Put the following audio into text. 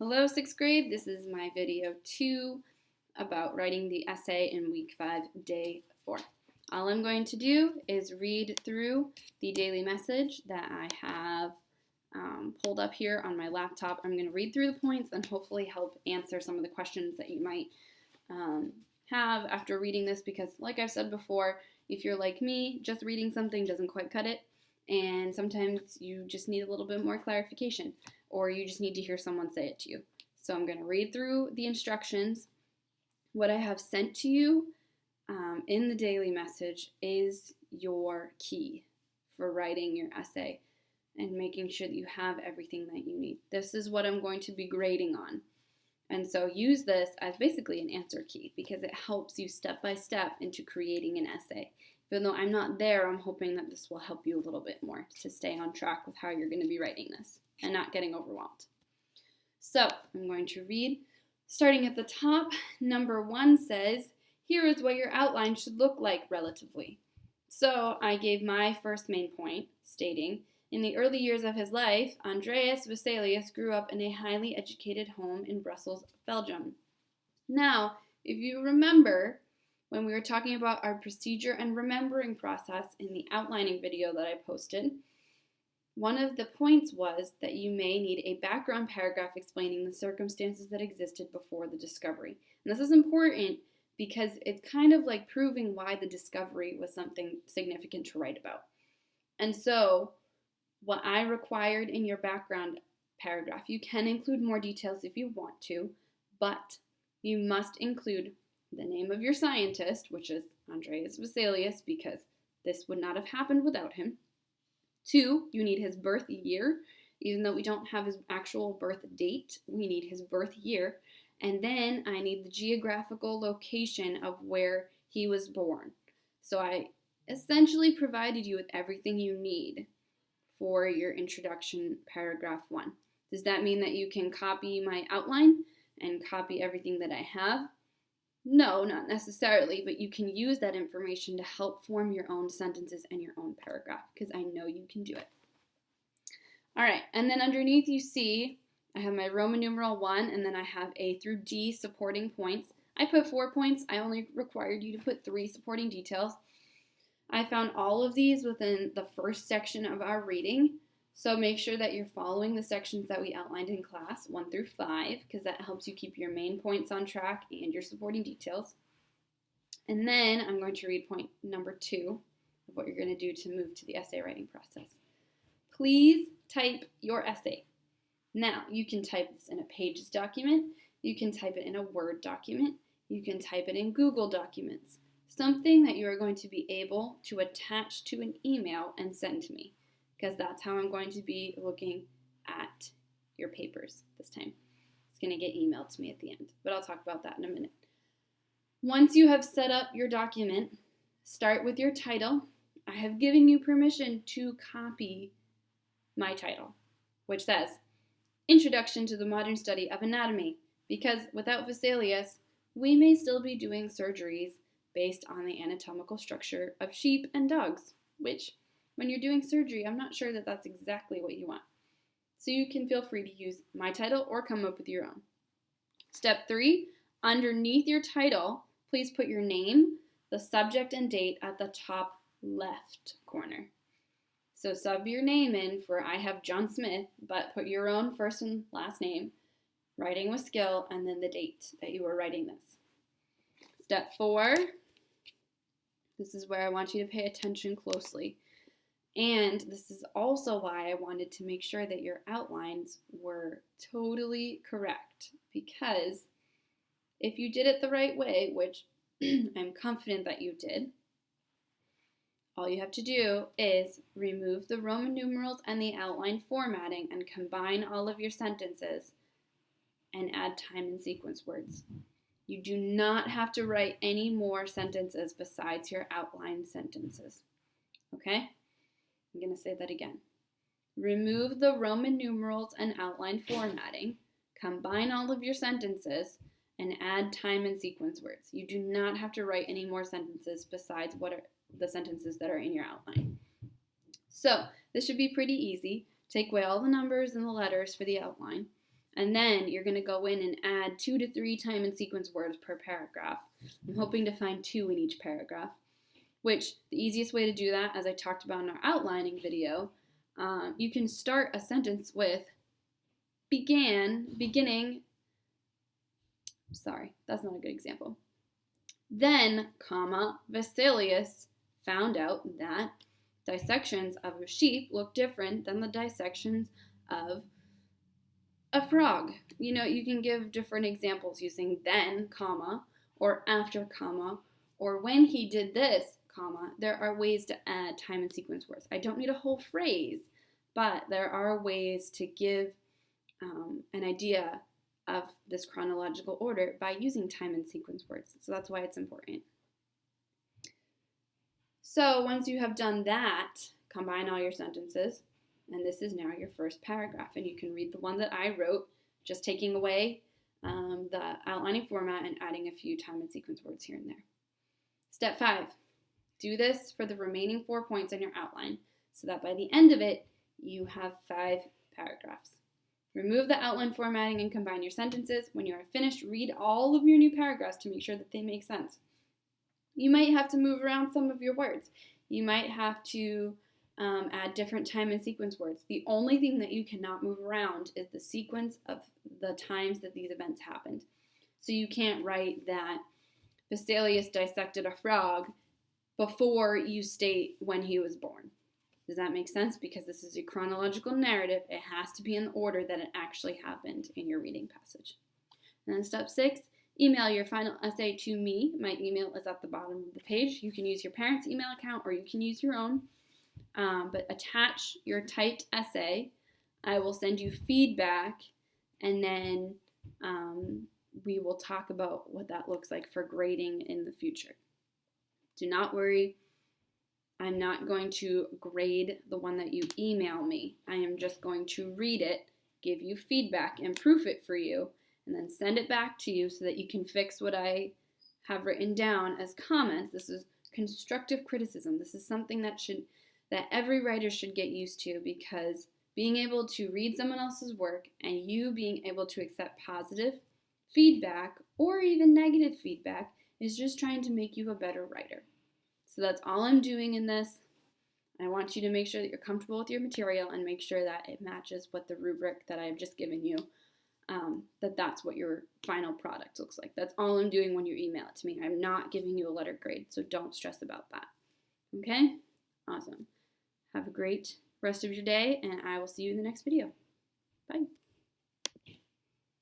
Hello, 6th grade. This is my video 2 about writing the essay in week 5, day 4. All I'm going to do is read through the daily message that I have pulled up here on my laptop. I'm going to read through the points and hopefully help answer some of the questions that you might have after reading this, because like I've said before, if you're like me, just reading something doesn't quite cut it, and sometimes you just need a little bit more clarification, or you just need to hear someone say it to you. So I'm going to read through the instructions. What I have sent to you in the daily message is your key for writing your essay and making sure that you have everything that you need. This is what I'm going to be grading on. And so use this as basically an answer key, because it helps you step by step into creating an essay. Even though I'm not there, I'm hoping that this will help you a little bit more to stay on track with how you're going to be writing this and not getting overwhelmed. So I'm going to read, starting at the top. Number 1 says, here is what your outline should look like relatively. So I gave my first main point, stating, in the early years of his life, Andreas Vesalius grew up in a highly educated home in Brussels, Belgium. Now, if you remember, when we were talking about our procedure and remembering process in the outlining video that I posted, one of the points was that you may need a background paragraph explaining the circumstances that existed before the discovery. And this is important because it's kind of like proving why the discovery was something significant to write about. And so, what I required in your background paragraph, you can include more details if you want to, but you must include the name of your scientist, which is Andreas Vesalius, because this would not have happened without him. 2, you need his birth year. Even though we don't have his actual birth date, we need his birth year. And then I need the geographical location of where he was born. So I essentially provided you with everything you need for your introduction paragraph 1. Does that mean that you can copy my outline and copy everything that I have? No, not necessarily, but you can use that information to help form your own sentences and your own paragraph, because I know you can do it. All right, and then underneath you see I have my Roman numeral 1, and then I have A through D supporting points. I put 4 points. I only required you to put 3 supporting details. I found all of these within the first section of our reading, so make sure that you're following the sections that we outlined in class, 1 through 5, because that helps you keep your main points on track and your supporting details. And then I'm going to read point number 2 of what you're going to do to move to the essay writing process. Please type your essay. Now, you can type this in a Pages document, you can type it in a Word document, you can type it in Google Documents, something that you are going to be able to attach to an email and send to me, because that's how I'm going to be looking at your papers this time. It's going to get emailed to me at the end, but I'll talk about that in a minute. Once you have set up your document, start with your title. I have given you permission to copy my title, which says, Introduction to the Modern Study of Anatomy, because without Vesalius, we may still be doing surgeries based on the anatomical structure of sheep and dogs, which, when you're doing surgery, I'm not sure that that's exactly what you want. So you can feel free to use my title or come up with your own. Step 3, underneath your title, please put your name, the subject, and date at the top left corner. So sub your name in for I have John Smith, but put your own first and last name, writing with skill, and then the date that you were writing this. Step 4, this is where I want you to pay attention closely. And this is also why I wanted to make sure that your outlines were totally correct, because if you did it the right way, which I'm confident that you did, all you have to do is remove the Roman numerals and the outline formatting and combine all of your sentences and add time and sequence words. You do not have to write any more sentences besides your outline sentences. Okay? I'm going to say that again. Remove the Roman numerals and outline formatting, combine all of your sentences, and add time and sequence words. You do not have to write any more sentences besides what are the sentences that are in your outline. So this should be pretty easy. Take away all the numbers and the letters for the outline, And then you're going to go in and add 2 to 3 time and sequence words per paragraph. I'm hoping to find 2 in each paragraph, which the easiest way to do that, as I talked about in our outlining video, you can start a sentence with beginning, sorry, that's not a good example. Then, comma, Vesalius found out that dissections of a sheep look different than the dissections of a frog. You know, you can give different examples using then, comma, or after, comma, or when he did this, comma. There are ways to add time and sequence words. I don't need a whole phrase, but there are ways to give an idea of this chronological order by using time and sequence words. So that's why it's important. So once you have done that, combine all your sentences, and this is now your first paragraph. And you can read the one that I wrote, just taking away the outlining format and adding a few time and sequence words here and there. Step 5, do this for the remaining 4 points in your outline so that by the end of it, you have 5 paragraphs. Remove the outline formatting and combine your sentences. When you are finished, read all of your new paragraphs to make sure that they make sense. You might have to move around some of your words. You might have to add different time and sequence words. The only thing that you cannot move around is the sequence of the times that these events happened. So you can't write that Vesalius dissected a frog before you state when he was born. Does that make sense? Because this is a chronological narrative. It has to be in the order that it actually happened in your reading passage. And then step 6, email your final essay to me. My email is at the bottom of the page. You can use your parents' email account or you can use your own. But attach your typed essay. I will send you feedback, and then we will talk about what that looks like for grading in the future. Do not worry. I'm not going to grade the one that you email me. I am just going to read it, give you feedback, and proof it for you, and then send it back to you so that you can fix what I have written down as comments. This is constructive criticism. This is something that every writer should get used to, because being able to read someone else's work and you being able to accept positive feedback or even negative feedback is just trying to make you a better writer. So that's all I'm doing in this. I want you to make sure that you're comfortable with your material and make sure that it matches what the rubric that I've just given you, that's what your final product looks like. That's all I'm doing when you email it to me. I'm not giving you a letter grade, so don't stress about that. Okay? Awesome. Have a great rest of your day, and I will see you in the next video. Bye.